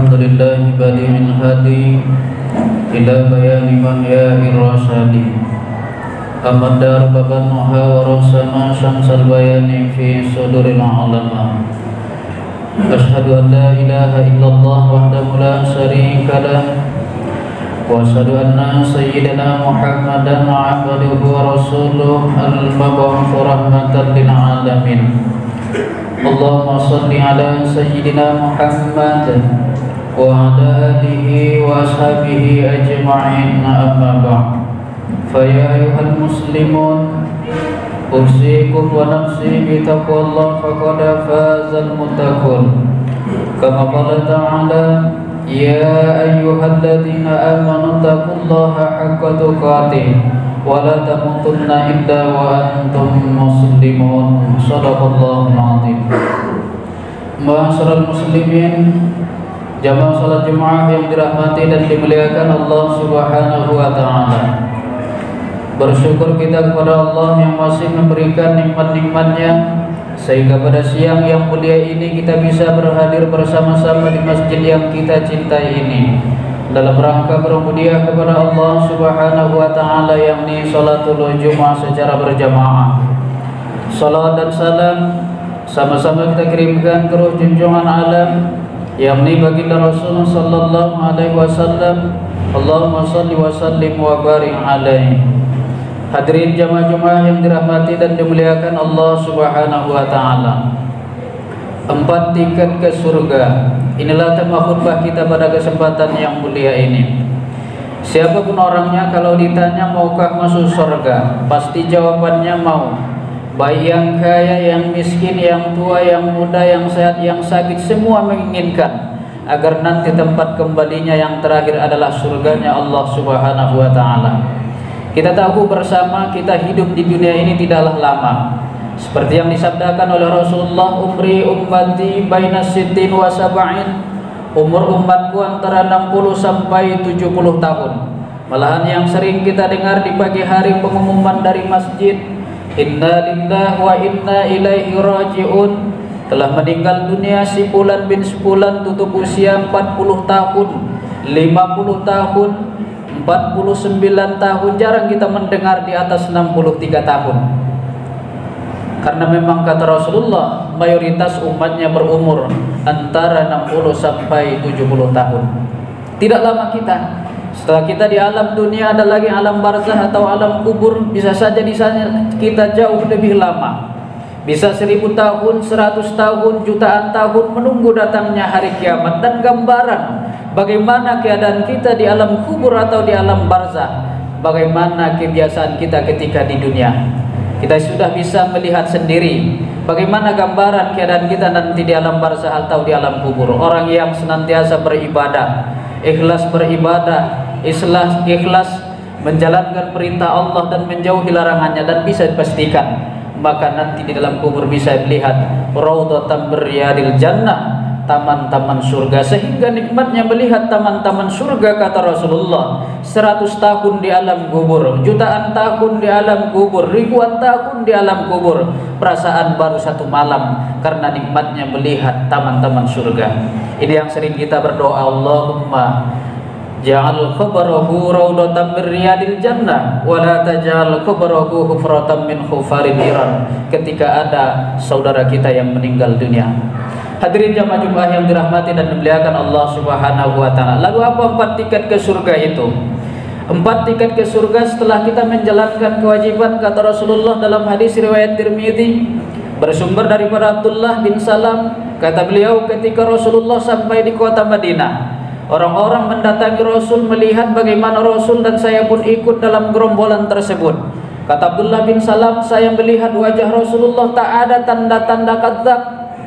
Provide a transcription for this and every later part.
الحمد لله بديع الهادي إلى بيان محيا الرشاد أمد أرباب النهى ورسم شمس البيان في صدور العلماء أشهد أن لا إله إلا الله وحده لا شريك له وأشهد أن سيدنا محمدا عبده ورسوله المبعوث رحمة للعالمين اللهم صل على سيدنا محمد وعلى آله وأصحابه أجمعين أما بعد فيا أيها المسلمون أوصيكم ونفسي بتقوى الله فقد فاز المتقون كما قال تعالى يا أيها الذين آمنوا اتقوا الله حق تقاته ولا تموتن إلا وأنتم مسلمون صدق الله العظيم. Ma'asyiral muslimin, jamaah salat Jumat yang dirahmati dan dimuliakan Allah Subhanahu wa taala. Bersyukur kita kepada Allah yang masih memberikan nikmat-nikmatnya sehingga pada siang yang mulia ini kita bisa berhadir bersama-sama di masjid yang kita cintai ini dalam rangka berhadiah kepada Allah Subhanahu wa taala, yakni salatul Jumat secara berjamaah. Salat dan salam sama-sama kita kirimkan ke ruh junjungan alam, yakni baginda Rasul sallallahu alaihi wasallam. Allahumma shalli wa sallim wa barik alaihi. Hadirin jamaah Jumat yang dirahmati dan dimuliakan Allah Subhanahu wa taala. 4 tiket ke surga. Inilah tema khutbah kita pada kesempatan yang mulia ini. Siapapun orangnya kalau ditanya maukah masuk surga, pasti jawabannya mau. Baik yang kaya, yang miskin, yang tua, yang muda, yang sehat, yang sakit, semua menginginkan agar nanti tempat kembalinya yang terakhir adalah surganya Allah Subhanahu wa taala. Kita tahu bersama kita hidup di dunia ini tidaklah lama. Seperti yang disabdakan oleh Rasulullah, umri ummati baina sittin wa sab'in, umur umatku antara 60 sampai 70 tahun. Malahan yang sering kita dengar di pagi hari pengumuman dari masjid, inna lillahi wa inna ilaihi raji'un, telah meninggal dunia si Fulan bin Fulan, tutup usia 40 tahun, 50 tahun, 49 tahun. Jarang kita mendengar di atas 63 tahun. Karena memang kata Rasulullah, mayoritas umatnya berumur antara 60 sampai 70 tahun. Tidak lama kita. Setelah kita di alam dunia ada lagi alam barzah atau alam kubur. Bisa saja di sana kita jauh lebih lama. Bisa 1000 tahun, 100 tahun, jutaan tahun menunggu datangnya hari kiamat. Dan gambaran bagaimana keadaan kita di alam kubur atau di alam barzah, bagaimana kebiasaan kita ketika di dunia. Kita sudah bisa melihat sendiri bagaimana gambaran keadaan kita nanti di alam barzah atau di alam kubur. Orang yang senantiasa beribadah, ikhlas beribadah, ikhlas menjalankan perintah Allah dan menjauhi larangannya, dan bisa dipastikan maka nanti di dalam kubur bisa melihat raudhatan riyadil jannah, taman-taman surga. Sehingga nikmatnya melihat taman-taman surga, kata Rasulullah, 100 tahun di alam kubur, jutaan tahun di alam kubur, ribuan tahun di alam kubur, perasaan baru 1 malam karena nikmatnya melihat taman-taman surga. Ini yang sering kita berdoa, Allahumma ja'al khabarahu raudhatan min riyadil jannah wa la taj'al khabarahu hufratan min hufaril niran, ketika ada saudara kita yang meninggal dunia. Hadirin jamaah Jumat yang dirahmati dan dimuliakan Allah Subhanahu wa taala. Lalu apa 4 tiket ke surga itu? 4 tiket ke surga setelah kita menjalankan kewajiban, kata Rasulullah dalam hadis riwayat Tirmidzi bersumber daripada Abdullah bin Salam, kata beliau, ketika Rasulullah sampai di kota Madinah, orang-orang mendatangi Rasul melihat bagaimana Rasul, dan saya pun ikut dalam gerombolan tersebut. Kata Abdullah bin Salam, saya melihat wajah Rasulullah tak ada tanda-tanda kadzab,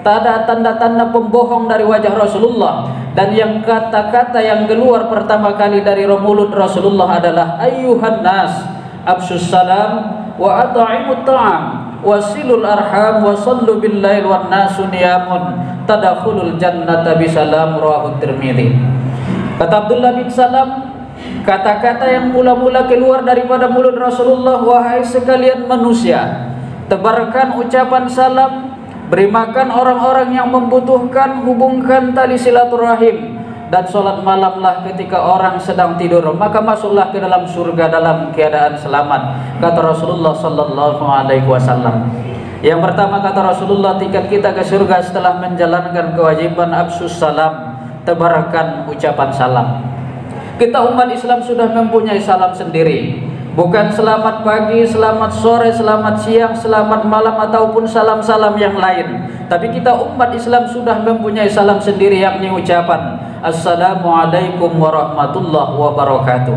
tak ada tanda-tanda pembohong dari wajah Rasulullah. Dan yang kata-kata yang keluar pertama kali dari mulut Rasulullah adalah ayyuhan nas absus salam wa at'imut ta'am wasilul arham wa sallu bil lail wan nasu niyamun tadkhulul jannata bisalam, rawahu Tirmidzi. Kata Abdullah bin Salam, kata-kata yang mula-mula keluar daripada mulut Rasulullah, wahai sekalian manusia, tebarkan ucapan salam, beri makan orang-orang yang membutuhkan, hubungkan tali silaturahim, dan sholat malamlah ketika orang sedang tidur, maka masuklah ke dalam surga dalam keadaan selamat, kata Rasulullah sallallahu alaihi wasallam. Yang pertama, kata Rasulullah, tiket kita ke surga setelah menjalankan kewajiban absus salam, tebarkan ucapan salam. Kita umat Islam sudah mempunyai salam sendiri, bukan selamat pagi, selamat sore, selamat siang, selamat malam ataupun salam-salam yang lain. Tapi kita umat Islam sudah mempunyai salam sendiri, yakni ucapan Assalamualaikum warahmatullahi wabarakatuh.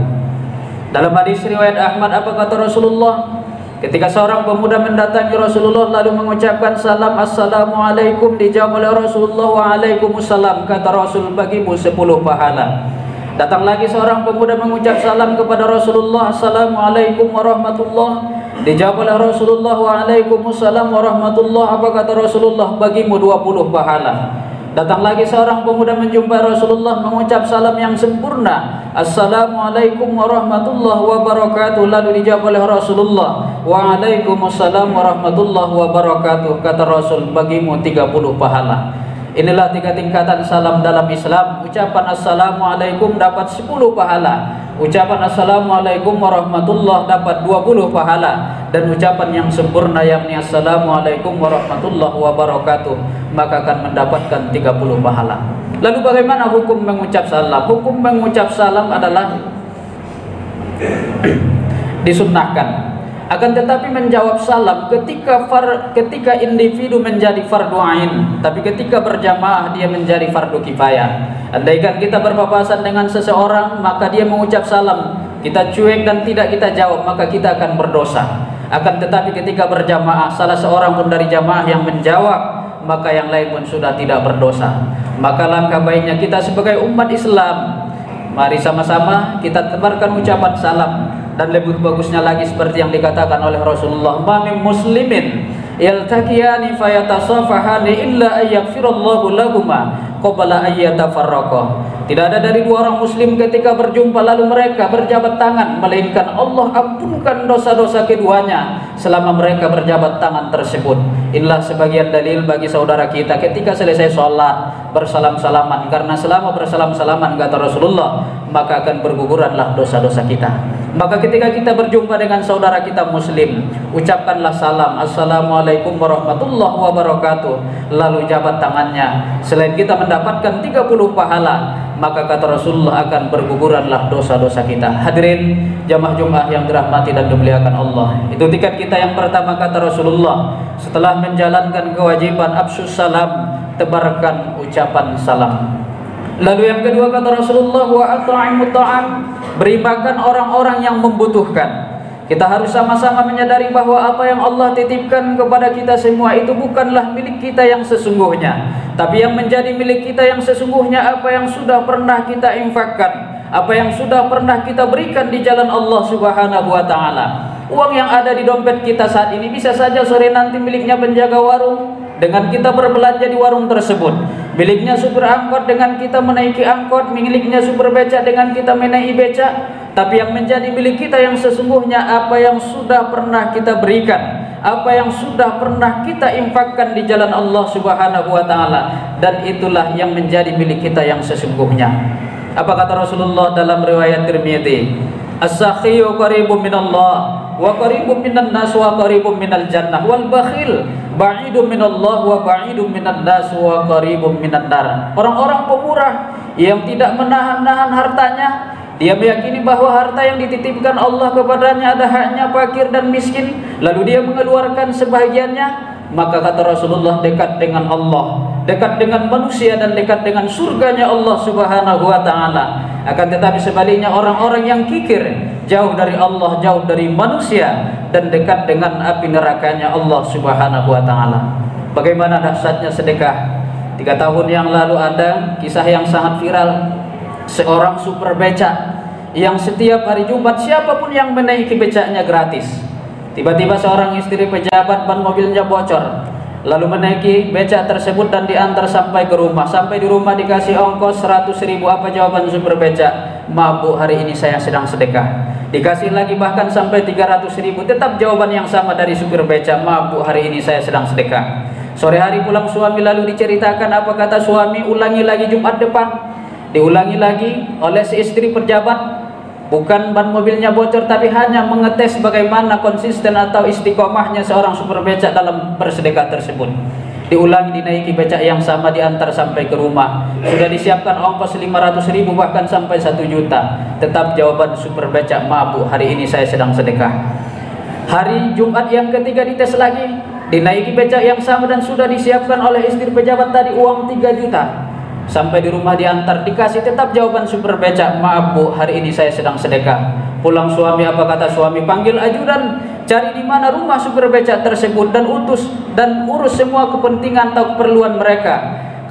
Dalam hadis riwayat Ahmad, apa kata Rasulullah? Ketika seorang pemuda mendatangi Rasulullah lalu mengucapkan salam Assalamualaikum, dijawab oleh Rasulullah Waalaikumsalam, kata Rasul, bagimu 10 pahala. Datang lagi seorang pemuda mengucap salam kepada Rasulullah Assalamualaikum warahmatullahi, dijawab oleh Rasulullah Waalaikumsalam warahmatullahi, apa kata Rasulullah, bagimu 20 pahala. Datang lagi seorang pemuda menjumpai Rasulullah mengucap salam yang sempurna Assalamualaikum warahmatullahi wabarakatuh, lalu dijawab oleh Rasulullah Waalaikumsalam warahmatullahi wabarakatuh, kata Rasul, bagimu 30 pahala. Inilah 3 tingkatan salam dalam Islam. Ucapan Assalamualaikum dapat 10 pahala, ucapan Assalamualaikum warahmatullahi dapat 20 pahala, dan ucapan yang sempurna yakni Assalamualaikum warahmatullahi wabarakatuh maka akan mendapatkan 30 pahala. Lalu bagaimana hukum mengucap salam? Hukum mengucap salam adalah disunnahkan. Akan tetapi menjawab salam ketika individu menjadi fardu ain, tapi ketika berjamaah dia menjadi fardu kifayah. Andaikan kita berpapasan dengan seseorang maka dia mengucap salam, kita cuek dan tidak kita jawab, maka kita akan berdosa. Akan tetapi ketika berjamaah salah seorang pun dari jamaah yang menjawab, maka yang lain pun sudah tidak berdosa. Maka langkah baiknya kita sebagai umat Islam, mari sama-sama kita tebarkan ucapan salam. Dan lebih bagusnya lagi seperti yang dikatakan oleh Rasulullah, ma min muslimin yaltaqiyani fayatasafahani illa ayaghfirallahu lahuma qabla ayyatafarraqa. Tidak ada dari 2 orang muslim ketika berjumpa lalu mereka berjabat tangan, melainkan Allah ampunkan dosa-dosa keduanya selama mereka berjabat tangan tersebut. Inilah sebagian dalil bagi saudara kita ketika selesai sholat bersalam-salaman, karena selama bersalam-salaman, kata Rasulullah, maka akan berguguranlah dosa-dosa kita. Maka ketika kita berjumpa dengan saudara kita muslim, ucapkanlah salam Assalamualaikum warahmatullahi wabarakatuh, lalu jabat tangannya. Selain kita mendapatkan 30 pahala, maka kata Rasulullah akan berguguranlah dosa-dosa kita. Hadirin jamaah Jumat yang dirahmati dan dimuliakan Allah, itu tiket kita yang pertama, kata Rasulullah. Setelah menjalankan kewajiban absus salam, tebarkan ucapan salam. Lalu yang kedua, kata Rasulullah, wa at'imut ta'am, beri makan orang-orang yang membutuhkan. Kita harus sama-sama menyadari bahwa apa yang Allah titipkan kepada kita semua itu bukanlah milik kita yang sesungguhnya, tapi yang menjadi milik kita yang sesungguhnya apa yang sudah pernah kita infakkan, apa yang sudah pernah kita berikan di jalan Allah Subhanahu wa taala. Uang yang ada di dompet kita saat ini bisa saja sore nanti miliknya penjaga warung dengan kita berbelanja di warung tersebut, miliknya supir angkot dengan kita menaiki angkot, miliknya supir becak dengan kita menaiki becak. Tapi yang menjadi milik kita yang sesungguhnya apa yang sudah pernah kita berikan, apa yang sudah pernah kita infakkan di jalan Allah Subhanahu wa taala, dan itulah yang menjadi milik kita yang sesungguhnya. Apa kata Rasulullah dalam riwayat Tirmidzi? As-sakhiyu qaribun minallah wa qaribun minan nas wa qaribun minal jannah, wal bakhil ba'idun minallah wa ba'idun minan nas wa qaribun minan nar. Orang-orang pemurah yang tidak menahan-nahan hartanya, dia meyakini bahwa harta yang dititipkan Allah kepadanya ada haknya fakir dan miskin, lalu dia mengeluarkan sebahagiannya, maka kata Rasulullah dekat dengan Allah, dekat dengan manusia, dan dekat dengan surganya Allah Subhanahu wa taala. Akan tetapi sebaliknya orang-orang yang kikir, jauh dari Allah, jauh dari manusia, dan dekat dengan api nerakanya Allah Subhanahu wa taala. Bagaimana dahsyatnya sedekah. 3 tahun yang lalu ada kisah yang sangat viral, seorang supir becak yang setiap hari Jumat siapapun yang menaiki becaknya gratis. Tiba-tiba seorang istri pejabat ban mobilnya bocor, lalu menaiki becak tersebut dan diantar sampai ke rumah. Sampai di rumah dikasih ongkos 100.000. Apa jawaban supir becak? Maaf Bu, hari ini saya sedang sedekah. Dikasih lagi bahkan sampai 300.000. Tetap jawaban yang sama dari supir becak, maaf Bu, hari ini saya sedang sedekah. Sore hari pulang suami, lalu diceritakan, apa kata suami? Ulangi lagi Jumat depan. Diulangi lagi oleh si istri pejabat, bukan ban mobilnya bocor, tapi hanya mengetes bagaimana konsisten atau istiqomahnya seorang supir becak dalam bersedekah tersebut. Diulangi, dinaiki becak yang sama, diantar sampai ke rumah. Sudah disiapkan ongkos 500.000 bahkan sampai 1 juta. Tetap jawaban supir becak, maaf Bu, hari ini saya sedang sedekah. Hari Jumat yang ketiga dites lagi, dinaiki becak yang sama dan sudah disiapkan oleh istri pejabat tadi uang 3 juta. Sampai di rumah diantar, dikasih tetap jawaban supir becak, maaf Bu, hari ini saya sedang sedekah. Pulang suami, apa kata suami? Panggil ajudan, cari di mana rumah supir becak tersebut dan urus semua kepentingan atau keperluan mereka.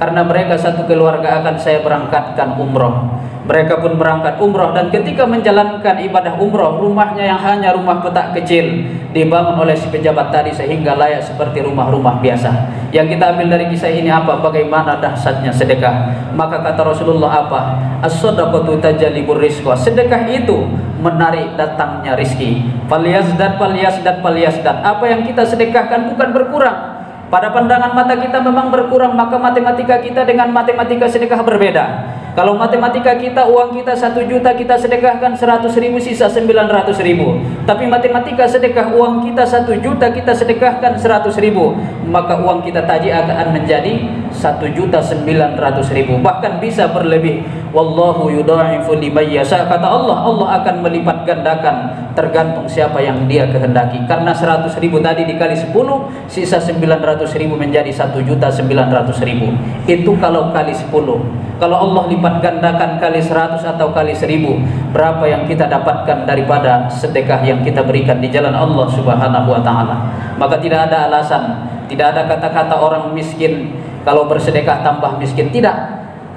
Karena mereka satu keluarga akan saya berangkatkan umroh. Mereka pun berangkat umroh, dan ketika menjalankan ibadah umroh, rumahnya yang hanya rumah petak kecil dibangun oleh si pejabat tadi sehingga layak seperti rumah-rumah biasa. Yang kita ambil dari kisah ini apa? Bagaimana dahsyatnya sedekah. Maka kata Rasulullah apa? As-shadaqatu tajlibur rizqa. Sedekah itu menarik datangnya rizki. Falyazdad, falyazdad, falyazdad. Apa yang kita sedekahkan bukan berkurang. Pada pandangan mata kita memang berkurang, maka matematika kita dengan matematika sedekah berbeda. Kalau matematika kita, uang kita 1 juta, kita sedekahkan 100.000, sisa 900.000. Tapi matematika sedekah, uang kita 1 juta, kita sedekahkan 100.000, maka uang kita tadi akan menjadi 1.900.000, bahkan bisa berlebih. Wallahu yudha'ifu liman yasha. Kata Allah, Allah akan melipat gandakan tergantung siapa yang dia kehendaki. Karena 100.000 tadi dikali 10, sisa 900.000 menjadi 1.900.000. Itu kalau kali 10. Kalau Allah lipat gandakan kali 100 atau kali 1000, berapa yang kita dapatkan daripada sedekah yang kita berikan di jalan Allah Subhanahu wa taala. Maka tidak ada alasan, tidak ada kata-kata orang miskin kalau bersedekah tambah miskin, tidak.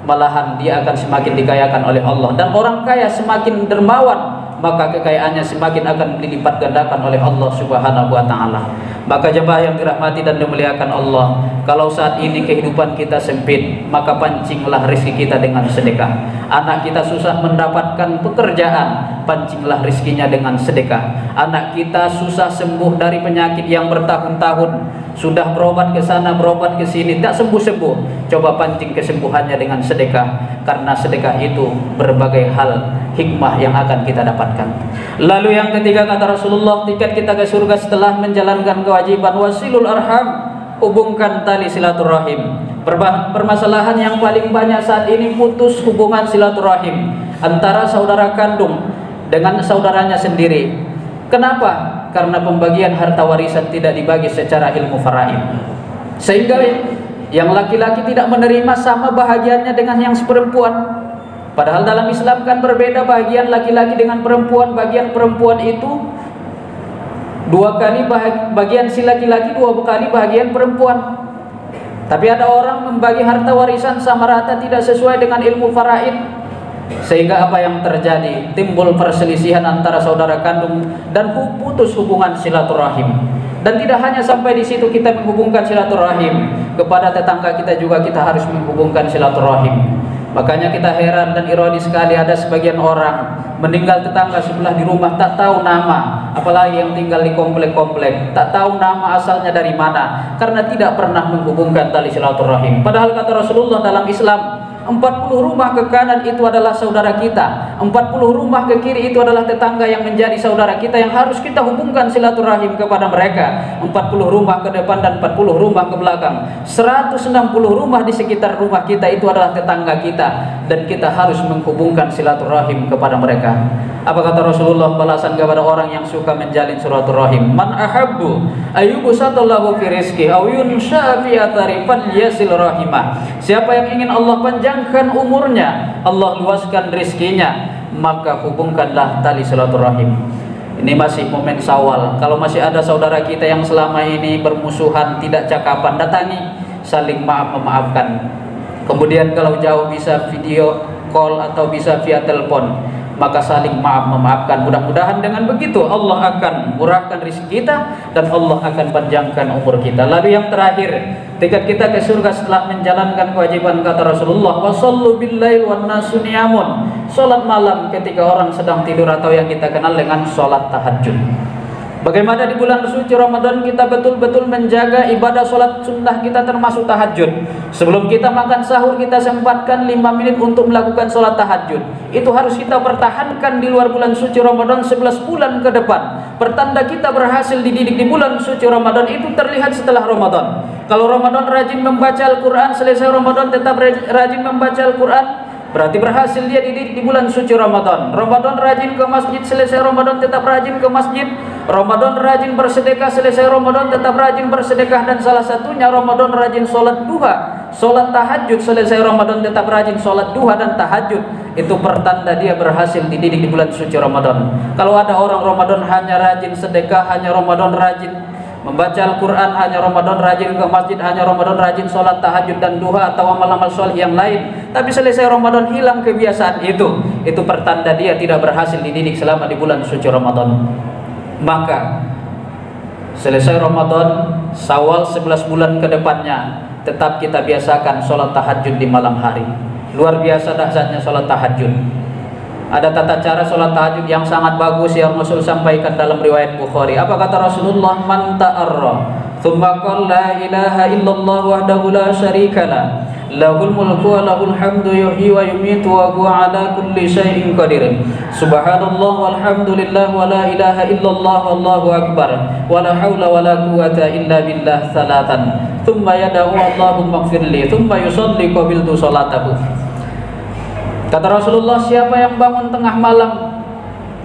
Malahan dia akan semakin dikayakan oleh Allah. Dan orang kaya semakin dermawan, maka kekayaannya semakin akan dilipat gandakan oleh Allah Subhanahu wa taala. Maka jemaah yang dirahmati dan dimuliakan Allah, kalau saat ini kehidupan kita sempit, maka pancinglah rezeki kita dengan sedekah. Anak kita susah mendapatkan pekerjaan, pancinglah rezekinya dengan sedekah. Anak kita susah sembuh dari penyakit yang bertahun-tahun, sudah berobat ke sana, berobat ke sini, tidak sembuh-sembuh, coba pancing kesembuhannya dengan sedekah. Karena sedekah itu berbagai hal hikmah yang akan kita dapatkan. Lalu yang ketiga kata Rasulullah, tiket kita ke surga setelah menjalankan kewajiban wasilul arham, hubungkan tali silaturahim. Permasalahan yang paling banyak saat ini putus hubungan silaturahim antara saudara kandung dengan saudaranya sendiri. Kenapa? Karena pembagian harta warisan tidak dibagi secara ilmu faraid, sehingga yang laki-laki tidak menerima sama bahagiannya dengan yang perempuan. Padahal dalam Islam kan berbeda bagian laki-laki dengan perempuan. Bagian perempuan itu 2 kali bagian si laki-laki, 2 kali bagian perempuan. Tapi ada orang membagi harta warisan sama rata tidak sesuai dengan ilmu faraid, sehingga apa yang terjadi? Timbul perselisihan antara saudara kandung dan putus hubungan silaturahim. Dan tidak hanya sampai di situ kita menghubungkan silaturahim, kepada tetangga kita juga kita harus menghubungkan silaturahim. Makanya kita heran dan ironis sekali, ada sebagian orang meninggal tetangga sebelah di rumah tak tahu nama, apalagi yang tinggal di komplek-komplek, tak tahu nama asalnya dari mana, karena tidak pernah menghubungkan tali silaturahim. Padahal kata Rasulullah dalam Islam, 40 rumah ke kanan itu adalah saudara kita, 40 rumah ke kiri itu adalah tetangga yang menjadi saudara kita, yang harus kita hubungkan silaturahim kepada mereka. 40 rumah ke depan dan 40 rumah ke belakang, 160 rumah di sekitar rumah kita itu adalah tetangga kita, dan kita harus menghubungkan silaturahim kepada mereka. Apa kata Rasulullah balasan kepada orang yang suka menjalin silaturahim? Man ahabbu ayyubsatallahu fi rizqi aw yunsha fi athari falyasil rahimah. Siapa yang ingin Allah panjangkan umurnya, Allah luaskan rizkinya, maka hubungkanlah tali silaturahim. Ini masih momen Syawal. Kalau masih ada saudara kita yang selama ini bermusuhan, tidak cakapan, datangi, saling memaafkan. Kemudian kalau jauh bisa video call atau bisa via telepon, maka saling memaafkan. Mudah-mudahan dengan begitu Allah akan murahkan rezeki kita dan Allah akan panjangkan umur kita. Lalu yang terakhir, tiket kita ke surga setelah menjalankan kewajiban kata Rasulullah, wasallu billail wan nasu niyamun. Salat malam ketika orang sedang tidur, atau yang kita kenal dengan salat tahajud. Bagaimana di bulan suci Ramadan kita betul-betul menjaga ibadah sholat sunnah kita termasuk tahajud. Sebelum kita makan sahur kita sempatkan 5 menit untuk melakukan sholat tahajud. Itu harus kita pertahankan di luar bulan suci Ramadan 11 bulan ke depan. Pertanda kita berhasil dididik di bulan suci Ramadan itu terlihat setelah Ramadan. Kalau Ramadan rajin membaca Al-Quran, selesai Ramadan tetap rajin membaca Al-Quran, berarti berhasil dia dididik di bulan suci Ramadan. Ramadan rajin ke masjid, selesai Ramadan tetap rajin ke masjid. Ramadan rajin bersedekah, selesai Ramadan tetap rajin bersedekah. Dan salah satunya Ramadan rajin sholat duha, sholat tahajud, selesai Ramadan tetap rajin sholat duha dan tahajud. Itu pertanda dia berhasil dididik di bulan suci Ramadan. Kalau ada orang Ramadan hanya rajin sedekah, hanya Ramadan rajin membaca Al-Quran, hanya Ramadan rajin ke masjid, hanya Ramadan rajin sholat tahajud dan duha atau amal-amal soleh yang lain, tapi selesai Ramadan hilang kebiasaan itu pertanda dia tidak berhasil dididik selama di bulan suci Ramadan. Maka selesai Ramadan, Syawal 11 bulan ke depannya tetap kita biasakan sholat tahajud di malam hari. Luar biasa dahsyatnya sholat tahajud. Ada tata cara sholat tahajud yang sangat bagus yang Rasul sampaikan dalam riwayat Bukhari. Apa kata Rasulullah? Man ta'arra thumma qala la ilaha illallah wahdahu la syarikalah lahul mulku wa lahul hamdu yuhyi wa yumiitu wa huwa ala kulli syai'in qadir. Subhanallah walhamdulillah wa la ilaha illallah wallahu akbar wa la haula wa la quwwata illa billah salatan. Thumma yad'u Allahumma ighfirli thumma yusalli qabiltu salatahu. Kata Rasulullah, siapa yang bangun tengah malam,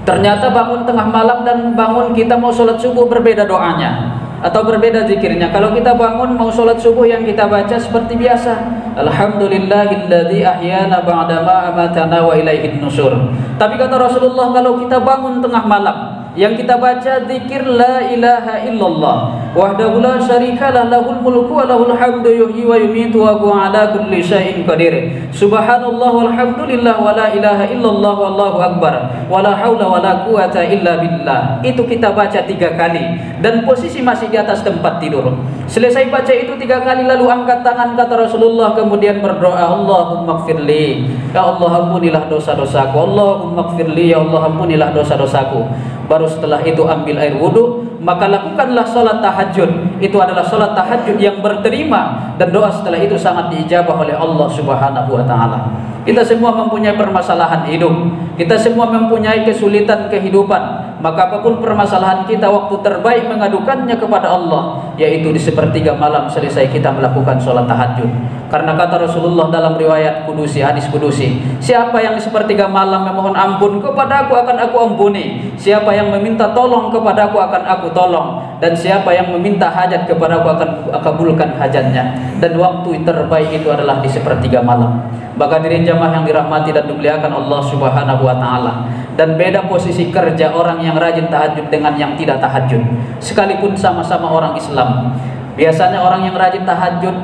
ternyata bangun tengah malam dan bangun kita mau sholat subuh berbeda doanya atau berbeda zikirnya. Kalau kita bangun mau sholat subuh yang kita baca seperti biasa, Alhamdulillahilladzi ahyana ba'dama amatana wa ilaihin nusur. Tapi kata Rasulullah, kalau kita bangun tengah malam, yang kita baca zikir la ilaha illallah wahdahu la syarikalah lahul mulku wa lahul hamdu yuhyi wa yumiitu wa huwa ala kulli syai'in qadir. Subhanallah walhamdulillah wa la ilaha illallah wallahu akbar wa la haula wa la quwwata illa billah. Itu kita baca 3 kali dan posisi masih di atas tempat tidur. Selesai baca itu 3 kali lalu angkat tangan kata Rasulullah, kemudian berdoa, Allahumma ighfirli, ya Allah ampunilah dosa-dosaku, Allahumma ighfirli, ya Allah ampunilah dosa-dosaku. Baru setelah itu ambil air wudhu, maka lakukanlah sholat tahajud. Itu adalah sholat tahajud yang berterima, dan doa setelah itu sangat diijabah oleh Allah Subhanahu wa ta'ala. Kita semua mempunyai permasalahan hidup, kita semua mempunyai kesulitan kehidupan. Maka apapun permasalahan kita, waktu terbaik mengadukannya kepada Allah yaitu di sepertiga malam selesai kita melakukan sholat tahajud. Karena kata Rasulullah dalam riwayat kudusi, hadis kudusi, siapa yang di sepertiga malam memohon ampun kepada aku akan aku ampuni, siapa yang meminta tolong kepada aku akan aku tolong, dan siapa yang meminta hajat kepada aku akan kabulkan hajatnya. Dan waktu terbaik itu adalah di sepertiga malam. Maka diri jamaah yang dirahmati dan dimuliakan Allah Subhanahu wa ta'ala, dan beda posisi kerja orang yang rajin tahajud dengan yang tidak tahajud, sekalipun sama-sama orang Islam. Biasanya orang yang rajin tahajud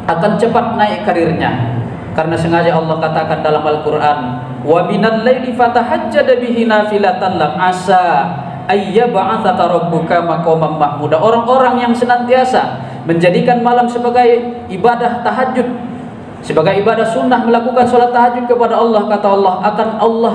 akan cepat naik karirnya, karena sengaja Allah katakan dalam Al-Quran, wa minal laili fatahajjad bihi nafilatan lak asa ayyab'atsaka rabbuka maqaman mahmuda. Orang-orang yang senantiasa menjadikan malam sebagai ibadah tahajud, sebagai ibadah sunnah, melakukan sholat tahajud kepada Allah, kata Allah, akan Allah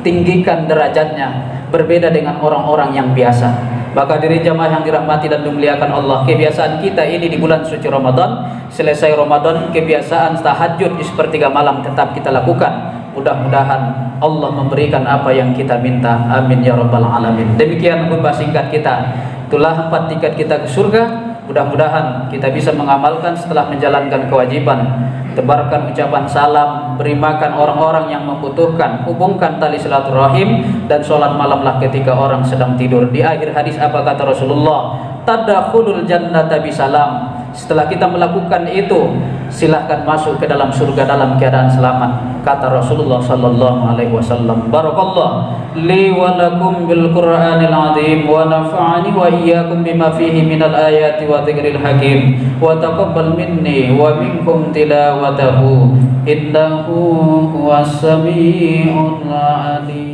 tinggikan derajatnya, berbeda dengan orang-orang yang biasa. Maka diri jamaah yang dirahmati dan dimuliakan Allah, kebiasaan kita ini di bulan suci Ramadan, selesai Ramadan kebiasaan tahajud di sepertiga malam tetap kita lakukan. Mudah-mudahan Allah memberikan apa yang kita minta. Amin ya rabbal alamin. Demikian khutbah singkat kita. Itulah 4 tiket kita ke surga. Mudah-mudahan kita bisa mengamalkan setelah menjalankan kewajiban. Tebarkan ucapan salam, beri makan orang-orang yang membutuhkan, hubungkan tali silaturahim, dan sholat malamlah ketika orang sedang tidur. Di akhir hadis apa kata Rasulullah? Tadkhulul jannata bisalam. Setelah kita melakukan itu, silahkan masuk ke dalam surga dalam keadaan selamat, kata Rasulullah sallallahu alaihi wasallam. Barakallah li wa lakum bil Qur'anil azim wa nafa'ani wa iyyakum bima fihi minal ayati wa dzikril hakim wa taqabbal minni wa minkum tilawatahu innahu huwas sami'ul alim.